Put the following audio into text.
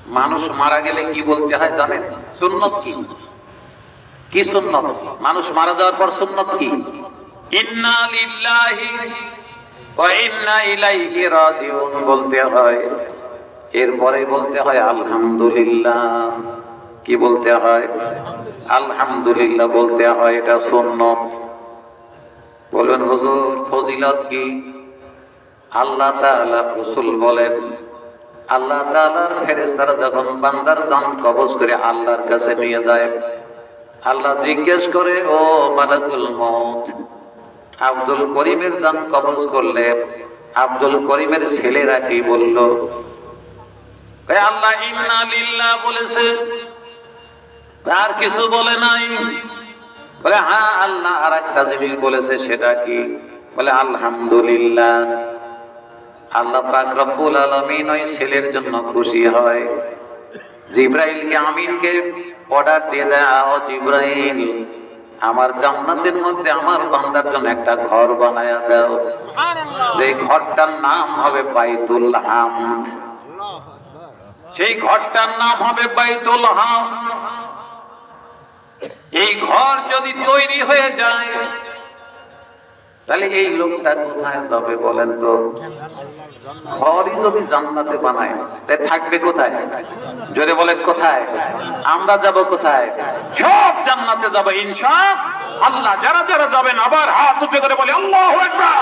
মানুষ মারা গেলে কি বলতে হয় জানেন? সুন্নত কি? কি সুন্নত? মানুষ মারা যাওয়ার পর সুন্নত কি? ইন্না লিল্লাহি ওয়া ইন্না ইলাইহি রাজিউন বলতে হয়। এরপরে বলতে হয় আলহামদুলিল্লাহ। কি বলতে হয়? আলহামদুলিল্লাহ বলতে হয়, এটা সুন্নত। বলবেন হুজুর ফজিলত কি? আল্লাহ তাআলা রাসূল বলেন, আল্লাহ তাআলার ফেরেশতারা যখন বান্দার জান কবজ করে আল্লাহর কাছে নিয়ে যায়, আল্লাহ জিজ্ঞেস করে, ও মালাকুল মউত, আব্দুল করিমের জান কবজ করলে আব্দুল করিমের ছেলেরা কি বলল? আল্লাহ ইন্না লিল্লাহ বলেছে, আর কিছু বলে নাই। বলে হ্যাঁ আল্লাহ আর একটা জিনিস বলেছে, সেটা কি? বলে আলহামদুলিল্লাহ। আল্লাহ পাক রব্বুল আলামিন ওই ছেলের জন্য খুশি হয়। জিবরাইলকে আমিনকে অর্ডার দিয়ে দেয়, আও জিবরাইল, আমার জান্নাতের মধ্যে আমার বান্দার জন্য একটা ঘর বানায়া দাও। যে ঘরটার নাম হবে বাইতুল হামদ। সেই ঘরটার নাম হবে বাইতুল হামদ। এই ঘর যদি তৈরি হয়ে যায়, তাহলে এই লোকটা কোথায় যাবে বলেন তো? ঘরই যদি জান্নাতে বানায়, তাহলে থাকবে কোথায়? জোরে বলেন কোথায়? আমরা যাব কোথায়? সব জান্নাতে যাব ইনশাআল্লাহ। যারা যারা যাবেন আবার হাত উঁচু করে বলে আল্লাহু আকবার।